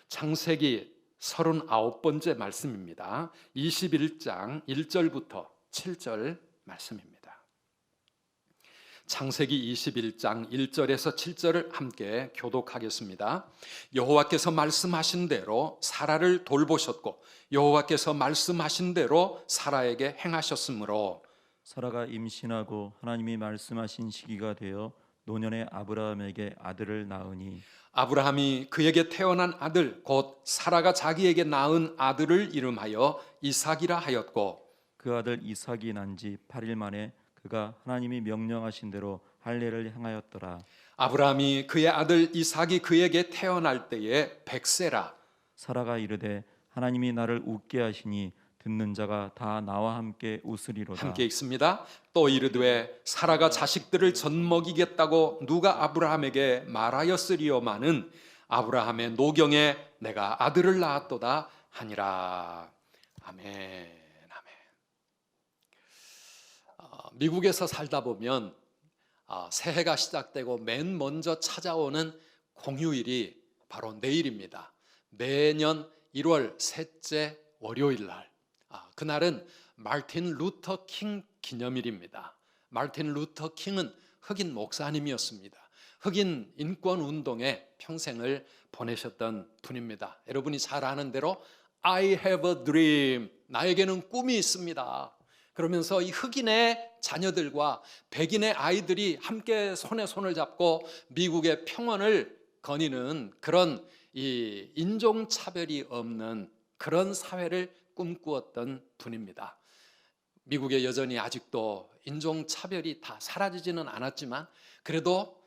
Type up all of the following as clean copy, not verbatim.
창세기 39번째 말씀입니다. 21장 1절부터 7절 말씀입니다. 창세기 21장 1절에서 7절을 함께 교독하겠습니다. 여호와께서 말씀하신 대로 사라를 돌보셨고 여호와께서 말씀하신 대로 사라에게 행하셨으므로 사라가 임신하고 하나님이 말씀하신 시기가 되어 노년의 아브라함에게 아들을 낳으니 아브라함이 그에게 태어난 아들 곧 사라가 자기에게 낳은 아들을 이름하여 이삭이라 하였고 그 아들 이삭이 난 지 8일 만에 그가 하나님이 명령하신 대로 할례를 행하였더라. 아브라함이 그의 아들 이삭이 그에게 태어날 때에 100세라. 사라가 이르되 하나님이 나를 웃게 하시니 듣는 자가 다 나와 함께 웃으리로다. 함께 읽습니다. 또 이르되 사라가 자식들을 젖먹이겠다고 누가 아브라함에게 말하였으리요마는 아브라함의 노경에 내가 아들을 낳았도다 하니라. 아멘. 미국에서 살다 보면 새해가 시작되고 맨 먼저 찾아오는 공휴일이 바로 내일입니다. 매년 1월 셋째 월요일 날, 그날은 마틴 루터 킹 기념일입니다. 마틴 루터 킹은 흑인 목사님이었습니다. 흑인 인권 운동에 평생을 보내셨던 분입니다. 여러분이 잘 아는 대로 I have a dream, 나에게는 꿈이 있습니다. 그러면서 이 흑인의 자녀들과 백인의 아이들이 함께 손에 손을 잡고 미국의 평화를 거니는 그런 이 인종차별이 없는 그런 사회를 꿈꾸었던 분입니다. 미국에 여전히 아직도 인종차별이 다 사라지지는 않았지만 그래도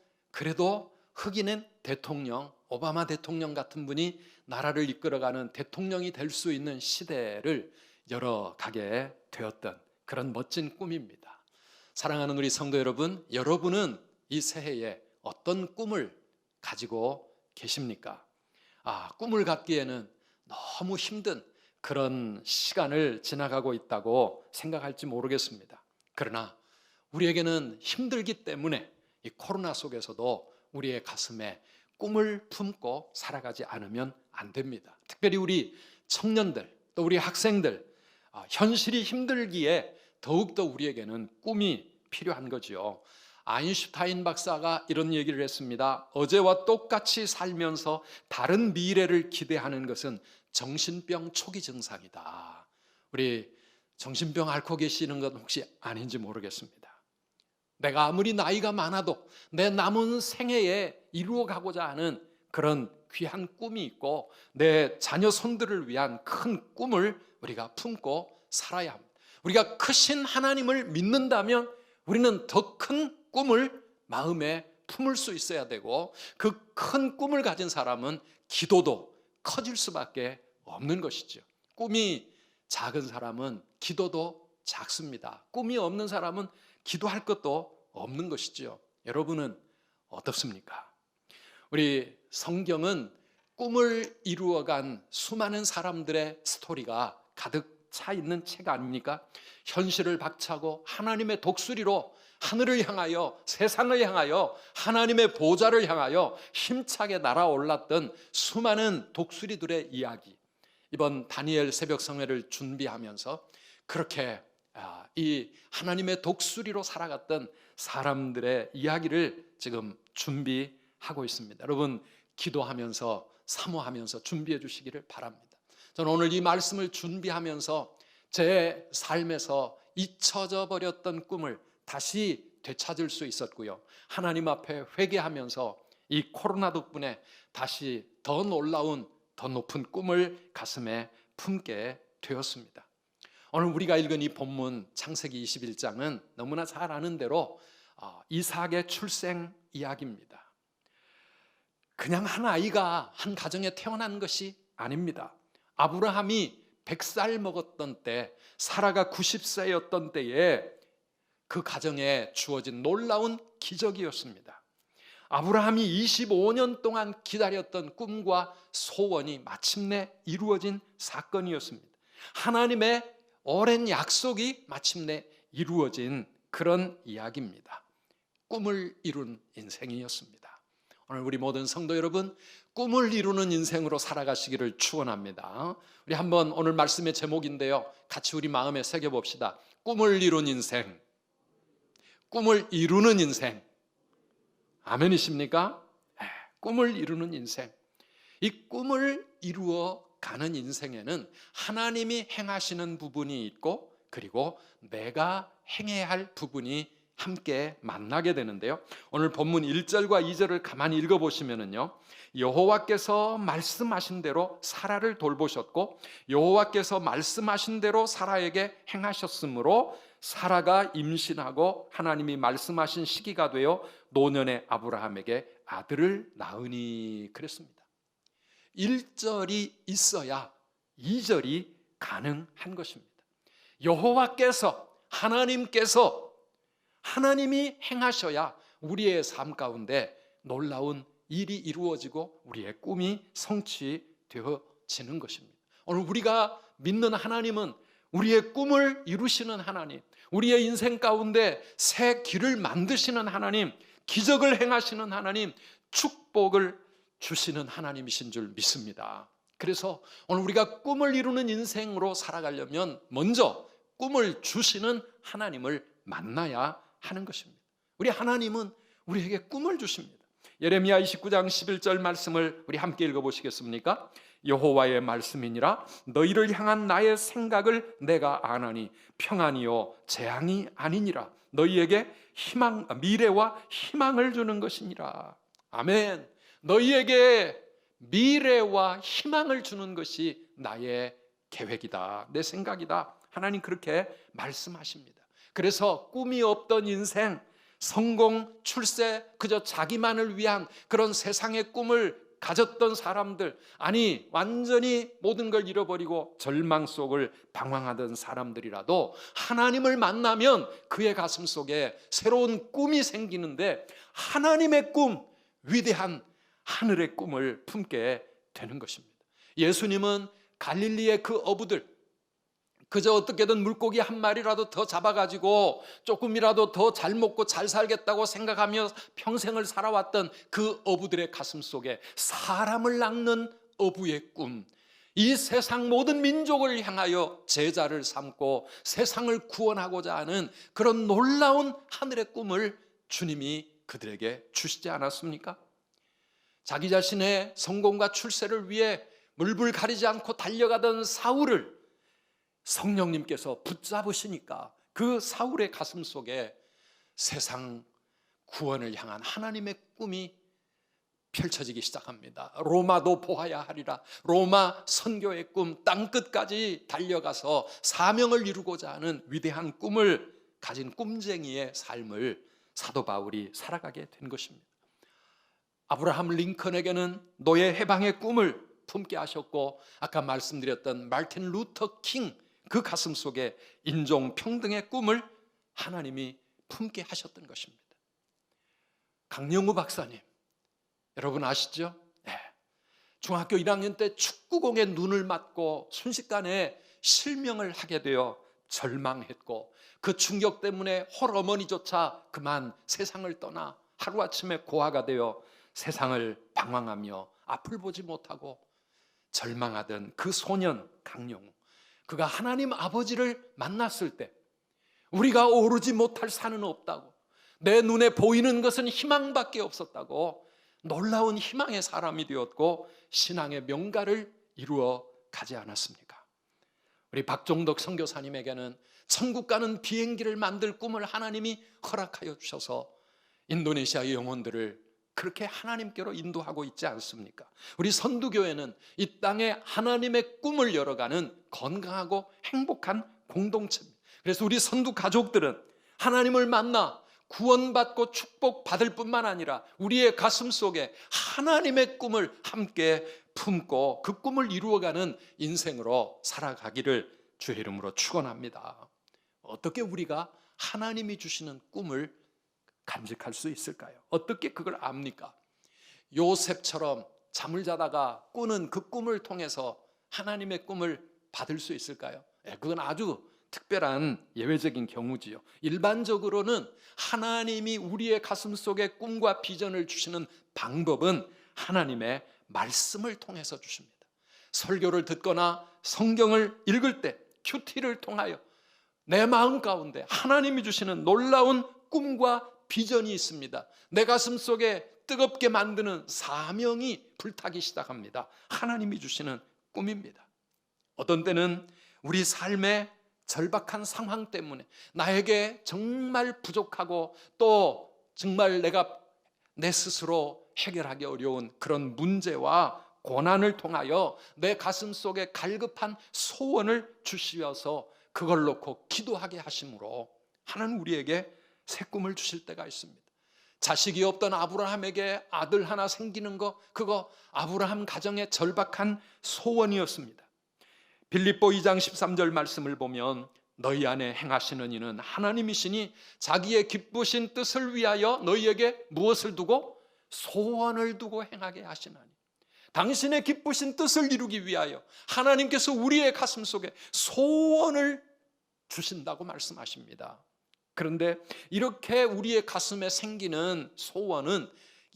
흑인은 대통령, 오바마 대통령 같은 분이 나라를 이끌어가는 대통령이 될 수 있는 시대를 열어가게 되었던 그런 멋진 꿈입니다. 사랑하는 우리 성도 여러분, 여러분은 이 새해에 어떤 꿈을 가지고 계십니까? 꿈을 갖기에는 너무 힘든 그런 시간을 지나가고 있다고 생각할지 모르겠습니다. 그러나 우리에게는 힘들기 때문에 이 코로나 속에서도 우리의 가슴에 꿈을 품고 살아가지 않으면 안 됩니다. 특별히 우리 청년들, 또 우리 학생들, 현실이 힘들기에 더욱더 우리에게는 꿈이 필요한 거지요. 아인슈타인 박사가 이런 얘기를 했습니다. 어제와 똑같이 살면서 다른 미래를 기대하는 것은 정신병 초기 증상이다. 우리 정신병 앓고 계시는 건 혹시 아닌지 모르겠습니다. 내가 아무리 나이가 많아도 내 남은 생애에 이루어가고자 하는 그런 귀한 꿈이 있고 내 자녀 손들을 위한 큰 꿈을 우리가 품고 살아야 합니다. 우리가 크신 하나님을 믿는다면 우리는 더 큰 꿈을 마음에 품을 수 있어야 되고 그 큰 꿈을 가진 사람은 기도도 커질 수밖에 없는 것이죠. 꿈이 작은 사람은 기도도 작습니다. 꿈이 없는 사람은 기도할 것도 없는 것이죠. 여러분은 어떻습니까? 우리 성경은 꿈을 이루어간 수많은 사람들의 스토리가 가득 차 있는 책 아닙니까? 현실을 박차고 하나님의 독수리로 하늘을 향하여 세상을 향하여 하나님의 보좌를 향하여 힘차게 날아올랐던 수많은 독수리들의 이야기. 이번 다니엘 새벽성회를 준비하면서 그렇게 이 하나님의 독수리로 살아갔던 사람들의 이야기를 지금 준비하고 있습니다. 여러분 기도하면서 사모하면서 준비해 주시기를 바랍니다. 저는 오늘 이 말씀을 준비하면서 제 삶에서 잊혀져 버렸던 꿈을 다시 되찾을 수 있었고요. 하나님 앞에 회개하면서 이 코로나 덕분에 다시 더 놀라운, 더 높은 꿈을 가슴에 품게 되었습니다. 오늘 우리가 읽은 이 본문 창세기 21장은 너무나 잘 아는 대로 이삭의 출생 이야기입니다. 그냥 한 아이가 한 가정에 태어난 것이 아닙니다. 아브라함이 100살 먹었던 때, 사라가 90세였던 때에 그 가정에 주어진 놀라운 기적이었습니다. 아브라함이 25년 동안 기다렸던 꿈과 소원이 마침내 이루어진 사건이었습니다. 하나님의 오랜 약속이 마침내 이루어진 그런 이야기입니다. 꿈을 이룬 인생이었습니다. 오늘 우리 모든 성도 여러분, 꿈을 이루는 인생으로 살아가시기를 축원합니다. 우리 한번 오늘 말씀의 제목인데요, 같이 우리 마음에 새겨봅시다. 꿈을 이룬 인생, 꿈을 이루는 인생. 아멘이십니까? 꿈을 이루는 인생. 이 꿈을 이루어 가는 인생에는 하나님이 행하시는 부분이 있고, 그리고 내가 행해야 할 부분이 함께 만나게 되는데요, 오늘 본문 1절과 2절을 가만히 읽어보시면요, 여호와께서 말씀하신 대로 사라를 돌보셨고 여호와께서 말씀하신 대로 사라에게 행하셨으므로 사라가 임신하고 하나님이 말씀하신 시기가 되어 노년의 아브라함에게 아들을 낳으니 그랬습니다. 1절이 있어야 2절이 가능한 것입니다. 여호와께서, 하나님이 행하셔야 우리의 삶 가운데 놀라운 일이 이루어지고 우리의 꿈이 성취되어지는 것입니다. 오늘 우리가 믿는 하나님은 우리의 꿈을 이루시는 하나님, 우리의 인생 가운데 새 길을 만드시는 하나님, 기적을 행하시는 하나님, 축복을 주시는 하나님이신 줄 믿습니다. 그래서 오늘 우리가 꿈을 이루는 인생으로 살아가려면 먼저 꿈을 주시는 하나님을 만나야 하는 것입니다. 우리 하나님은 우리에게 꿈을 주십니다. 예레미야 29장 11절 말씀을 우리 함께 읽어보시겠습니까? 여호와의 말씀이니라. 너희를 향한 나의 생각을 내가 아나니 평안이요 재앙이 아니니라. 너희에게 미래와 희망을 주는 것이니라. 아멘. 너희에게 미래와 희망을 주는 것이 나의 계획이다, 내 생각이다. 하나님 그렇게 말씀하십니다. 그래서 꿈이 없던 인생, 성공, 출세, 그저 자기만을 위한 그런 세상의 꿈을 가졌던 사람들, 아니 완전히 모든 걸 잃어버리고 절망 속을 방황하던 사람들이라도 하나님을 만나면 그의 가슴 속에 새로운 꿈이 생기는데, 하나님의 꿈, 위대한 하늘의 꿈을 품게 되는 것입니다. 예수님은 갈릴리의 그 어부들, 그저 어떻게든 물고기 한 마리라도 더 잡아가지고 조금이라도 더 잘 먹고 잘 살겠다고 생각하며 평생을 살아왔던 그 어부들의 가슴 속에 사람을 낚는 어부의 꿈, 이 세상 모든 민족을 향하여 제자를 삼고 세상을 구원하고자 하는 그런 놀라운 하늘의 꿈을 주님이 그들에게 주시지 않았습니까? 자기 자신의 성공과 출세를 위해 물불 가리지 않고 달려가던 사울을 성령님께서 붙잡으시니까 그 사울의 가슴 속에 세상 구원을 향한 하나님의 꿈이 펼쳐지기 시작합니다. 로마도 보아야 하리라. 로마 선교의 꿈, 땅끝까지 달려가서 사명을 이루고자 하는 위대한 꿈을 가진 꿈쟁이의 삶을 사도 바울이 살아가게 된 것입니다. 아브라함 링컨에게는 노예 해방의 꿈을 품게 하셨고, 아까 말씀드렸던 마틴 루터 킹, 그 가슴 속에 인종 평등의 꿈을 하나님이 품게 하셨던 것입니다. 강영우 박사님, 여러분 아시죠? 네. 중학교 1학년 때 축구공에 눈을 맞고 순식간에 실명을 하게 되어 절망했고, 그 충격 때문에 홀어머니조차 그만 세상을 떠나 하루아침에 고아가 되어 세상을 방황하며 앞을 보지 못하고 절망하던 그 소년 강영우, 그가 하나님 아버지를 만났을 때 우리가 오르지 못할 산은 없다고, 내 눈에 보이는 것은 희망밖에 없었다고 놀라운 희망의 사람이 되었고 신앙의 명가를 이루어 가지 않았습니까? 우리 박종덕 선교사님에게는 천국 가는 비행기를 만들 꿈을 하나님이 허락하여 주셔서 인도네시아의 영혼들을 그렇게 하나님께로 인도하고 있지 않습니까? 우리 선두교회는 이 땅에 하나님의 꿈을 열어가는 건강하고 행복한 공동체입니다. 그래서 우리 선두 가족들은 하나님을 만나 구원받고 축복받을 뿐만 아니라 우리의 가슴 속에 하나님의 꿈을 함께 품고 그 꿈을 이루어가는 인생으로 살아가기를 주의 이름으로 축원합니다. 어떻게 우리가 하나님이 주시는 꿈을 간직할 수 있을까요? 어떻게 그걸 압니까? 요셉처럼 잠을 자다가 꾸는 그 꿈을 통해서 하나님의 꿈을 받을 수 있을까요? 그건 아주 특별한 예외적인 경우지요. 일반적으로는 하나님이 우리의 가슴 속에 꿈과 비전을 주시는 방법은 하나님의 말씀을 통해서 주십니다. 설교를 듣거나 성경을 읽을 때 큐티를 통하여 내 마음 가운데 하나님이 주시는 놀라운 꿈과 비전이 있습니다. 내 가슴 속에 뜨겁게 만드는 사명이 불타기 시작합니다. 하나님이 주시는 꿈입니다. 어떤 때는 우리 삶의 절박한 상황 때문에 나에게 정말 부족하고 또 정말 내가 내 스스로 해결하기 어려운 그런 문제와 고난을 통하여 내 가슴 속에 갈급한 소원을 주시어서 그걸 놓고 기도하게 하심으로 하나님 우리에게 새 꿈을 주실 때가 있습니다. 자식이 없던 아브라함에게 아들 하나 생기는 거, 그거 아브라함 가정의 절박한 소원이었습니다. 빌립보 2장 13절 말씀을 보면 너희 안에 행하시는 이는 하나님이시니 자기의 기쁘신 뜻을 위하여 너희에게 무엇을 두고? 소원을 두고 행하게 하시나니. 당신의 기쁘신 뜻을 이루기 위하여 하나님께서 우리의 가슴 속에 소원을 주신다고 말씀하십니다. 그런데 이렇게 우리의 가슴에 생기는 소원은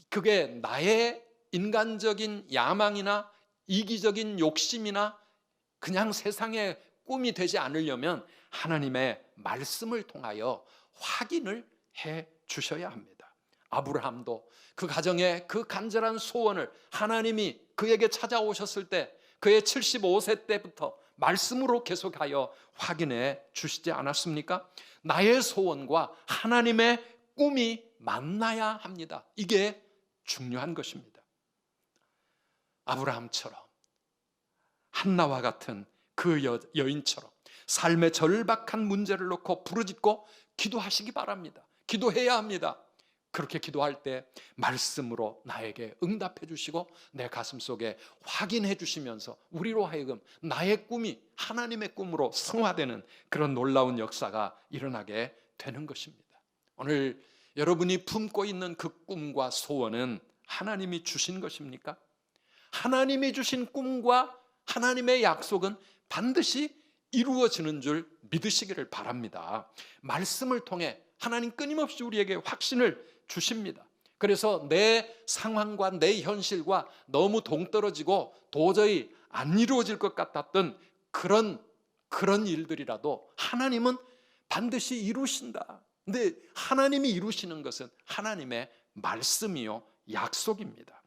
그게 나의 인간적인 야망이나 이기적인 욕심이나 그냥 세상의 꿈이 되지 않으려면 하나님의 말씀을 통하여 확인을 해 주셔야 합니다. 아브라함도 그 가정의 그 간절한 소원을 하나님이 그에게 찾아오셨을 때 그의 75세 때부터 말씀으로 계속하여 확인해 주시지 않았습니까? 나의 소원과 하나님의 꿈이 만나야 합니다. 이게 중요한 것입니다. 아브라함처럼 한나와 같은 그 여인처럼 삶의 절박한 문제를 놓고 부르짖고 기도하시기 바랍니다. 기도해야 합니다. 그렇게 기도할 때 말씀으로 나에게 응답해 주시고 내 가슴 속에 확인해 주시면서 우리로 하여금 나의 꿈이 하나님의 꿈으로 승화되는 그런 놀라운 역사가 일어나게 되는 것입니다. 오늘 여러분이 품고 있는 그 꿈과 소원은 하나님이 주신 것입니까? 하나님이 주신 꿈과 하나님의 약속은 반드시 이루어지는 줄 믿으시기를 바랍니다. 말씀을 통해 하나님 끊임없이 우리에게 확신을 주십니다. 그래서 내 상황과 내 현실과 너무 동떨어지고 도저히 안 이루어질 것 같았던 그런 일들이라도 하나님은 반드시 이루신다. 근데 하나님이 이루시는 것은 하나님의 말씀이요 약속입니다.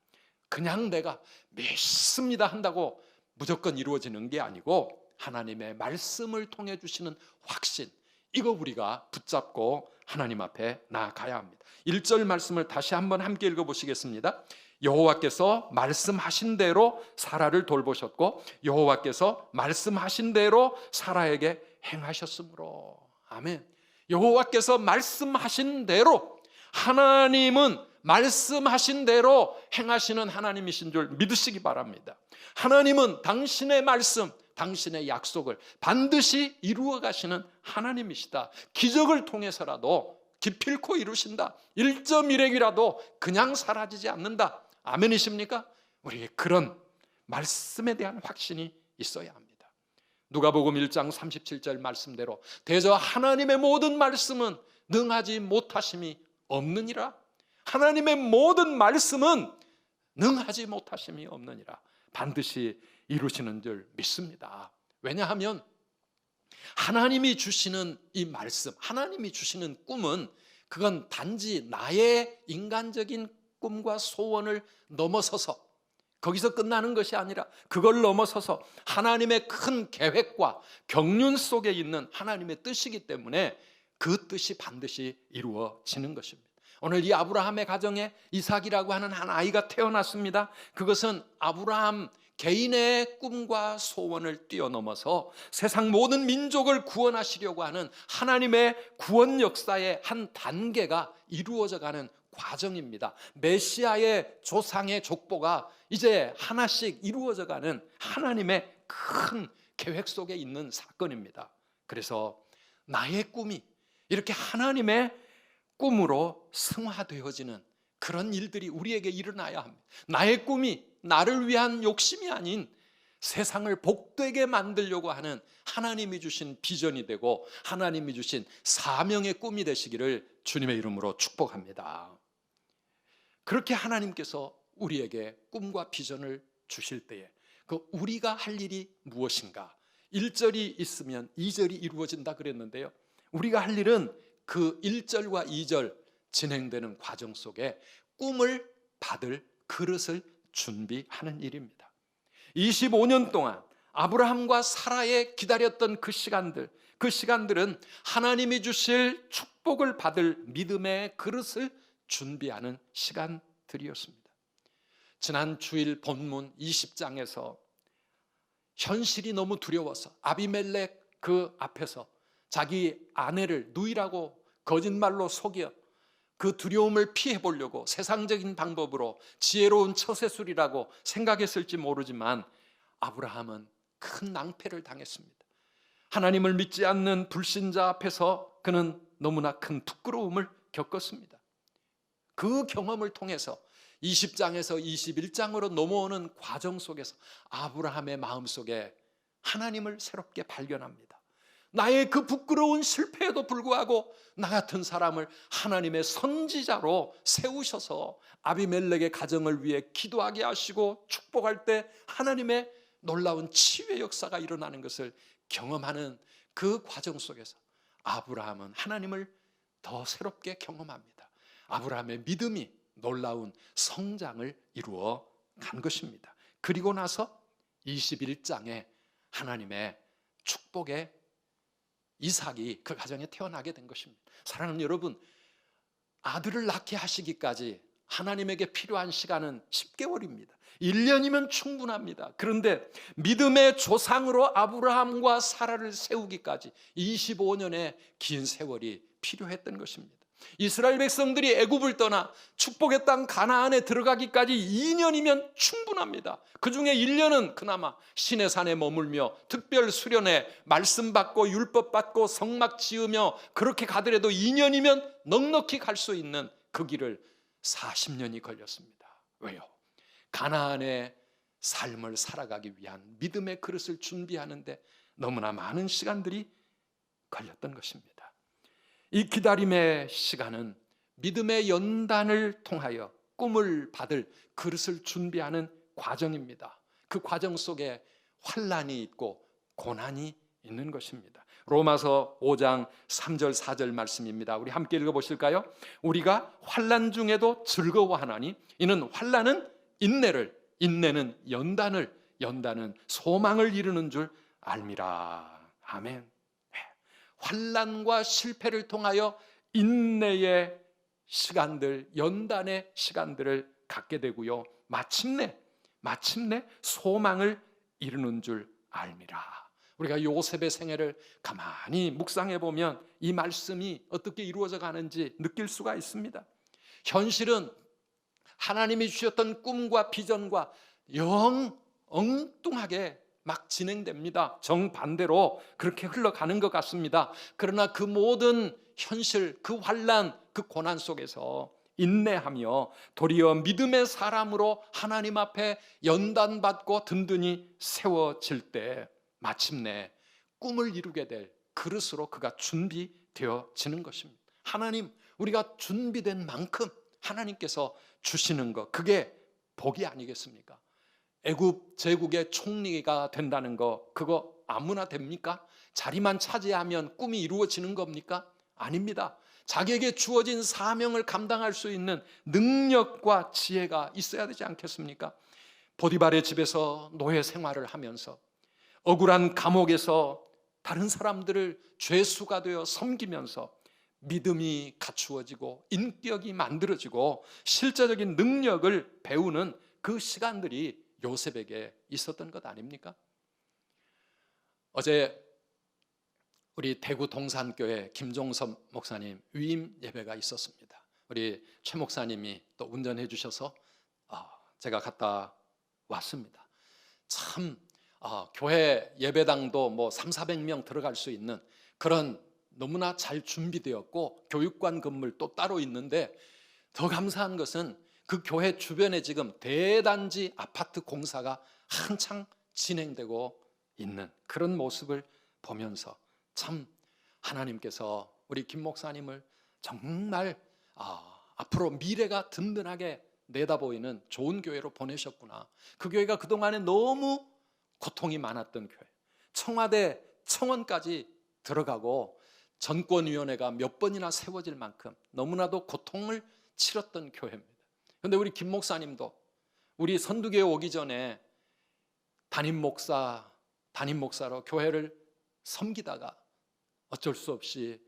그냥 내가 믿습니다 한다고 무조건 이루어지는 게 아니고 하나님의 말씀을 통해 주시는 확신, 이거 우리가 붙잡고 하나님 앞에 나아가야 합니다. 1절 말씀을 다시 한번 함께 읽어보시겠습니다. 여호와께서 말씀하신 대로 사라를 돌보셨고 여호와께서 말씀하신 대로 사라에게 행하셨으므로. 아멘. 여호와께서 말씀하신 대로, 하나님은 말씀하신 대로 행하시는 하나님이신 줄 믿으시기 바랍니다. 하나님은 당신의 말씀, 당신의 약속을 반드시 이루어 가시는 하나님이시다. 기적을 통해서라도 기필코 이루신다. 1.1핵이라도 그냥 사라지지 않는다. 아멘이십니까? 우리에게 그런 말씀에 대한 확신이 있어야 합니다. 누가복음 1장 37절 말씀대로 대저 하나님의 모든 말씀은 능하지 못하심이 없느니라. 하나님의 모든 말씀은 능하지 못하심이 없느니라. 반드시 이루시는 줄 믿습니다. 왜냐하면 하나님이 주시는 이 말씀, 하나님이 주시는 꿈은 그건 단지 나의 인간적인 꿈과 소원을 넘어서서 거기서 끝나는 것이 아니라 그걸 넘어서서 하나님의 큰 계획과 경륜 속에 있는 하나님의 뜻이기 때문에 그 뜻이 반드시 이루어지는 것입니다. 오늘 이 아브라함의 가정에 이삭이라고 하는 한 아이가 태어났습니다. 그것은 아브라함 개인의 꿈과 소원을 뛰어넘어서 세상 모든 민족을 구원하시려고 하는 하나님의 구원 역사의 한 단계가 이루어져가는 과정입니다. 메시아의 조상의 족보가 이제 하나씩 이루어져가는 하나님의 큰 계획 속에 있는 사건입니다. 그래서 나의 꿈이 이렇게 하나님의 꿈으로 승화되어지는 그런 일들이 우리에게 일어나야 합니다. 나의 꿈이 나를 위한 욕심이 아닌 세상을 복되게 만들려고 하는 하나님이 주신 비전이 되고 하나님이 주신 사명의 꿈이 되시기를 주님의 이름으로 축복합니다. 그렇게 하나님께서 우리에게 꿈과 비전을 주실 때에 그 우리가 할 일이 무엇인가? 1절이 있으면 2절이 이루어진다 그랬는데요. 우리가 할 일은 그 1절과 2절 진행되는 과정 속에 꿈을 받을 그릇을 준비하는 일입니다. 25년 동안 아브라함과 사라의 기다렸던 그 시간들은 하나님이 주실 축복을 받을 믿음의 그릇을 준비하는 시간들이었습니다. 지난 주일 본문 20장에서 현실이 너무 두려워서 아비멜렉 그 앞에서 자기 아내를 누이라고 거짓말로 속여 그 두려움을 피해 보려고 세상적인 방법으로 지혜로운 처세술이라고 생각했을지 모르지만 아브라함은 큰 낭패를 당했습니다. 하나님을 믿지 않는 불신자 앞에서 그는 너무나 큰 부끄러움을 겪었습니다. 그 경험을 통해서 20장에서 21장으로 넘어오는 과정 속에서 아브라함의 마음속에 하나님을 새롭게 발견합니다. 나의 그 부끄러운 실패에도 불구하고 나 같은 사람을 하나님의 선지자로 세우셔서 아비멜렉의 가정을 위해 기도하게 하시고 축복할 때 하나님의 놀라운 치유의 역사가 일어나는 것을 경험하는 그 과정 속에서 아브라함은 하나님을 더 새롭게 경험합니다. 아브라함의 믿음이 놀라운 성장을 이루어 간 것입니다. 그리고 나서 21장에 하나님의 축복의 이삭이 그 가정에 태어나게 된 것입니다. 사랑하는 여러분, 아들을 낳게 하시기까지 하나님에게 필요한 시간은 10개월입니다. 1년이면 충분합니다. 그런데 믿음의 조상으로 아브라함과 사라를 세우기까지 25년의 긴 세월이 필요했던 것입니다. 이스라엘 백성들이 애굽을 떠나 축복의 땅 가나안에 들어가기까지 2년이면 충분합니다. 그 중에 1년은 그나마 시내산에 머물며 특별 수련회 말씀 받고 율법 받고 성막 지으며 그렇게 가더라도 2년이면 넉넉히 갈 수 있는 그 길을 40년이 걸렸습니다. 왜요? 가나안의 삶을 살아가기 위한 믿음의 그릇을 준비하는데 너무나 많은 시간들이 걸렸던 것입니다. 이 기다림의 시간은 믿음의 연단을 통하여 꿈을 받을 그릇을 준비하는 과정입니다. 그 과정 속에 환난이 있고 고난이 있는 것입니다. 로마서 5장 3절 4절 말씀입니다. 우리 함께 읽어보실까요? 우리가 환난 중에도 즐거워하나니 이는 환난은 인내를, 인내는 연단을, 연단은 소망을 이루는 줄 알미라. 아멘. 환난과 실패를 통하여 인내의 시간들, 연단의 시간들을 갖게 되고요. 마침내 소망을 이루는 줄 알미라. 우리가 요셉의 생애를 가만히 묵상해 보면 이 말씀이 어떻게 이루어져 가는지 느낄 수가 있습니다. 현실은 하나님이 주셨던 꿈과 비전과 영 엉뚱하게 막 진행됩니다. 정반대로 그렇게 흘러가는 것 같습니다. 그러나 그 모든 현실, 그 환난, 그 고난 속에서 인내하며 도리어 믿음의 사람으로 하나님 앞에 연단받고 든든히 세워질 때 마침내 꿈을 이루게 될 그릇으로 그가 준비되어지는 것입니다. 하나님, 우리가 준비된 만큼 하나님께서 주시는 것, 그게 복이 아니겠습니까? 애굽 제국의 총리가 된다는 거, 그거 아무나 됩니까? 자리만 차지하면 꿈이 이루어지는 겁니까? 아닙니다. 자기에게 주어진 사명을 감당할 수 있는 능력과 지혜가 있어야 되지 않겠습니까? 보디발의 집에서 노예 생활을 하면서 억울한 감옥에서 다른 사람들을 죄수가 되어 섬기면서 믿음이 갖추어지고 인격이 만들어지고 실제적인 능력을 배우는 그 시간들이 요셉에게 있었던 것 아닙니까? 어제 우리 대구 동산교회 김종섭 목사님 위임 예배가 있었습니다. 우리 최 목사님이 또 운전해 주셔서 제가 갔다 왔습니다. 참 교회 예배당도 뭐 300~400명 들어갈 수 있는 그런 너무나 잘 준비되었고 교육관 건물 또 따로 있는데 더 감사한 것은 그 교회 주변에 지금 대단지 아파트 공사가 한창 진행되고 있는 그런 모습을 보면서 참 하나님께서 우리 김 목사님을 정말 앞으로 미래가 든든하게 내다보이는 좋은 교회로 보내셨구나. 그 교회가 그동안에 너무 고통이 많았던 교회, 청와대 청원까지 들어가고 전권위원회가 몇 번이나 세워질 만큼 너무나도 고통을 치렀던 교회입니다. 그런데 우리 김 목사님도 우리 선두교회 오기 전에 담임 목사로 교회를 섬기다가 어쩔 수 없이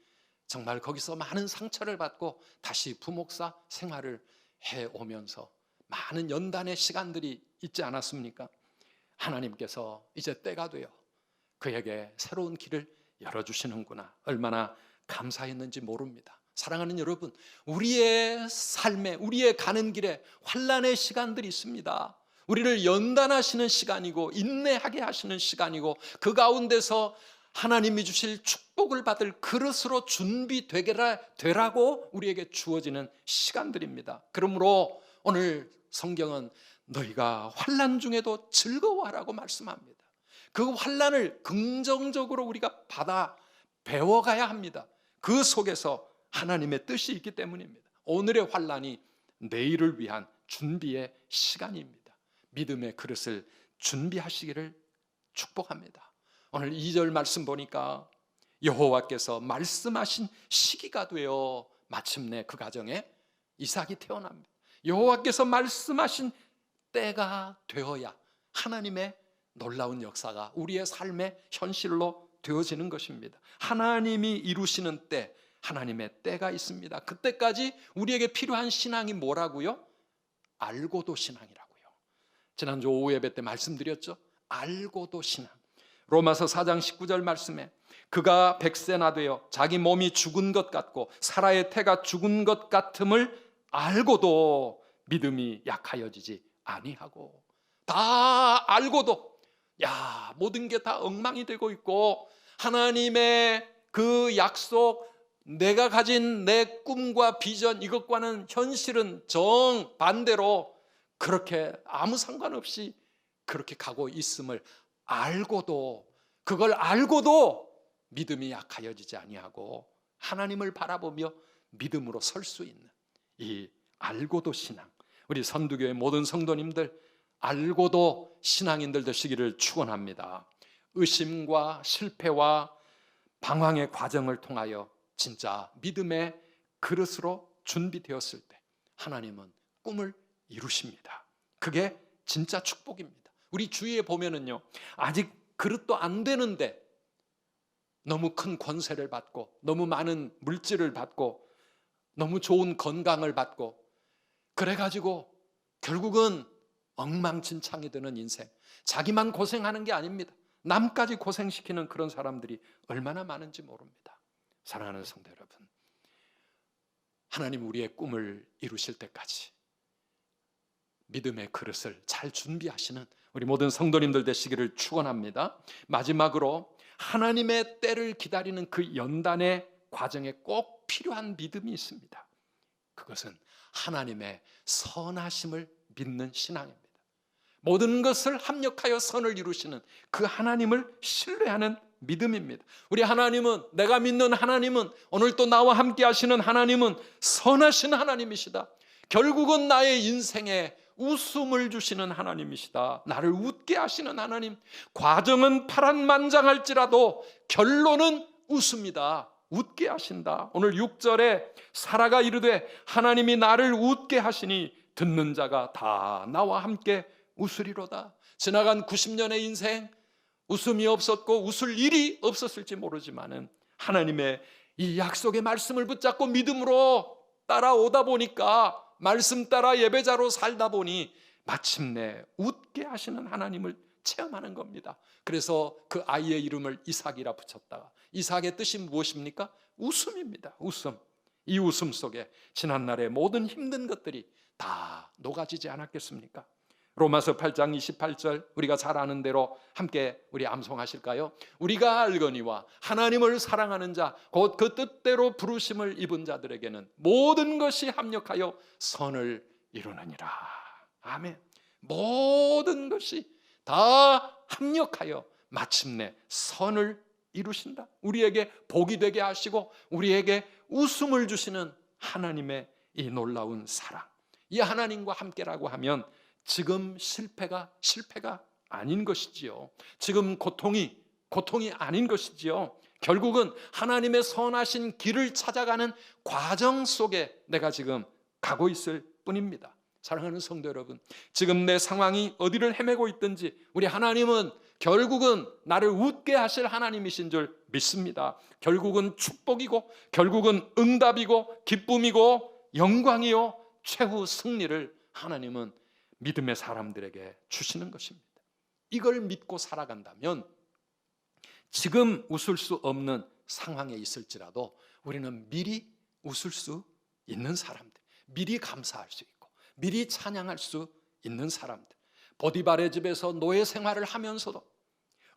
정말 거기서 많은 상처를 받고 다시 부목사 생활을 해오면서 많은 연단의 시간들이 있지 않았습니까? 하나님께서 이제 때가 되어 그에게 새로운 길을 열어주시는구나, 얼마나 감사했는지 모릅니다. 사랑하는 여러분, 우리의 삶에, 우리의 가는 길에 환난의 시간들이 있습니다. 우리를 연단하시는 시간이고 인내하게 하시는 시간이고 그 가운데서 하나님이 주실 축복을 받을 그릇으로 준비되라고 우리에게 주어지는 시간들입니다. 그러므로 오늘 성경은 너희가 환난 중에도 즐거워하라고 말씀합니다. 그 환난을 긍정적으로 우리가 받아 배워가야 합니다. 그 속에서 하나님의 뜻이 있기 때문입니다. 오늘의 환난이 내일을 위한 준비의 시간입니다. 믿음의 그릇을 준비하시기를 축복합니다. 오늘 2절 말씀 보니까 여호와께서 말씀하신 시기가 되어 마침내 그 가정에 이삭이 태어납니다. 여호와께서 말씀하신 때가 되어야 하나님의 놀라운 역사가 우리의 삶의 현실로 되어지는 것입니다. 하나님이 이루시는 때, 하나님의 때가 있습니다. 그때까지 우리에게 필요한 신앙이 뭐라고요? 알고도 신앙이라고요. 지난주 오후 예배 때 말씀드렸죠. 알고도 신앙. 로마서 4장 19절 말씀에 그가 백세나 되어 자기 몸이 죽은 것 같고 사라의 태가 죽은 것 같음을 알고도 믿음이 약하여지지 아니하고, 다 알고도 모든 게 다 엉망이 되고 있고 하나님의 그 약속, 내가 가진 내 꿈과 비전, 이것과는 현실은 정반대로 그렇게 아무 상관없이 그렇게 가고 있음을 알고도, 그걸 알고도 믿음이 약하여지지 아니하고 하나님을 바라보며 믿음으로 설 수 있는 이 알고도 신앙, 우리 선두교회 모든 성도님들 알고도 신앙인들 되시기를 축원합니다. 의심과 실패와 방황의 과정을 통하여 진짜 믿음의 그릇으로 준비되었을 때 하나님은 꿈을 이루십니다. 그게 진짜 축복입니다. 우리 주위에 보면은요, 아직 그릇도 안 되는데 너무 큰 권세를 받고 너무 많은 물질을 받고 너무 좋은 건강을 받고 그래가지고 결국은 엉망진창이 되는 인생, 자기만 고생하는 게 아닙니다. 남까지 고생시키는 그런 사람들이 얼마나 많은지 모릅니다. 사랑하는 성도 여러분, 하나님 우리의 꿈을 이루실 때까지 믿음의 그릇을 잘 준비하시는 우리 모든 성도님들 되시기를 축원합니다. 마지막으로 하나님의 때를 기다리는 그 연단의 과정에 꼭 필요한 믿음이 있습니다. 그것은 하나님의 선하심을 믿는 신앙입니다. 모든 것을 합력하여 선을 이루시는 그 하나님을 신뢰하는 믿음입니다. 우리 하나님은, 내가 믿는 하나님은, 오늘 또 나와 함께 하시는 하나님은 선하신 하나님이시다. 결국은 나의 인생에 웃음을 주시는 하나님이시다. 나를 웃게 하시는 하나님. 과정은 파란만장할지라도 결론은 웃음이다. 웃게 하신다. 오늘 6절에 사라가 이르되 하나님이 나를 웃게 하시니 듣는 자가 다 나와 함께 웃으리로다. 지나간 90년의 인생 웃음이 없었고 웃을 일이 없었을지 모르지만은 하나님의 이 약속의 말씀을 붙잡고 믿음으로 따라오다 보니까, 말씀 따라 예배자로 살다 보니 마침내 웃게 하시는 하나님을 체험하는 겁니다. 그래서 그 아이의 이름을 이삭이라 붙였다가, 이삭의 뜻이 무엇입니까? 웃음입니다. 웃음. 이 웃음 속에 지난날의 모든 힘든 것들이 다 녹아지지 않았겠습니까? 로마서 8장 28절 우리가 잘 아는 대로 함께 우리 암송하실까요? 우리가 알거니와 하나님을 사랑하는 자 곧 그 뜻대로 부르심을 입은 자들에게는 모든 것이 합력하여 선을 이루느니라. 아멘. 모든 것이 다 합력하여 마침내 선을 이루신다. 우리에게 복이 되게 하시고 우리에게 웃음을 주시는 하나님의 이 놀라운 사랑, 이 하나님과 함께라고 하면 지금 실패가 아닌 것이지요. 지금 고통이 아닌 것이지요. 결국은 하나님의 선하신 길을 찾아가는 과정 속에 내가 지금 가고 있을 뿐입니다. 사랑하는 성도 여러분, 지금 내 상황이 어디를 헤매고 있든지 우리 하나님은 결국은 나를 웃게 하실 하나님이신 줄 믿습니다. 결국은 축복이고 결국은 응답이고 기쁨이고 영광이요 최후 승리를 하나님은 믿음의 사람들에게 주시는 것입니다. 이걸 믿고 살아간다면 지금 웃을 수 없는 상황에 있을지라도 우리는 미리 웃을 수 있는 사람들, 미리 감사할 수 있고 미리 찬양할 수 있는 사람들, 보디발의 집에서 노예 생활을 하면서도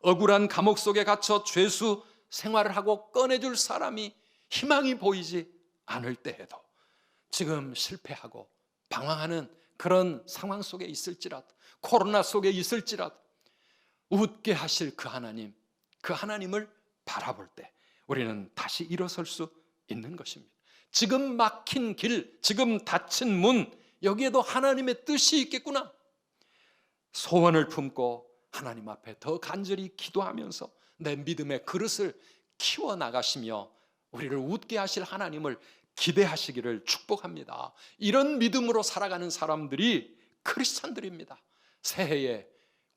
억울한 감옥 속에 갇혀 죄수 생활을 하고 꺼내줄 사람이 희망이 보이지 않을 때에도 지금 실패하고 방황하는 그런 상황 속에 있을지라도, 코로나 속에 있을지라도 웃게 하실 그 하나님을 바라볼 때 우리는 다시 일어설 수 있는 것입니다. 지금 막힌 길, 지금 닫힌 문, 여기에도 하나님의 뜻이 있겠구나. 소원을 품고 하나님 앞에 더 간절히 기도하면서 내 믿음의 그릇을 키워나가시며 우리를 웃게 하실 하나님을 기대하시기를 축복합니다. 이런 믿음으로 살아가는 사람들이 크리스찬들입니다. 새해에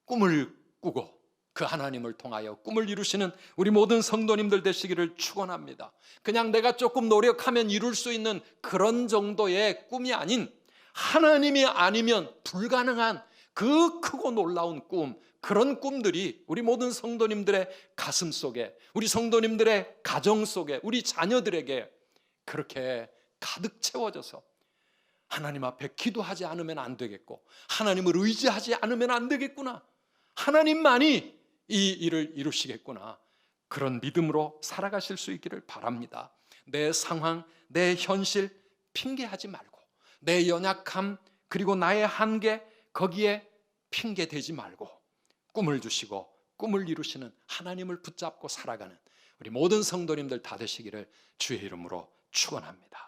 꿈을 꾸고 그 하나님을 통하여 꿈을 이루시는 우리 모든 성도님들 되시기를 축원합니다. 그냥 내가 조금 노력하면 이룰 수 있는 그런 정도의 꿈이 아닌 하나님이 아니면 불가능한 그 크고 놀라운 꿈, 그런 꿈들이 우리 모든 성도님들의 가슴 속에, 우리 성도님들의 가정 속에, 우리 자녀들에게 그렇게 가득 채워져서 하나님 앞에 기도하지 않으면 안 되겠고 하나님을 의지하지 않으면 안 되겠구나, 하나님만이 이 일을 이루시겠구나, 그런 믿음으로 살아가실 수 있기를 바랍니다. 내 상황, 내 현실 핑계하지 말고 내 연약함 그리고 나의 한계 거기에 핑계 대지 말고 꿈을 주시고 꿈을 이루시는 하나님을 붙잡고 살아가는 우리 모든 성도님들 다 되시기를 주의 이름으로 축원합니다.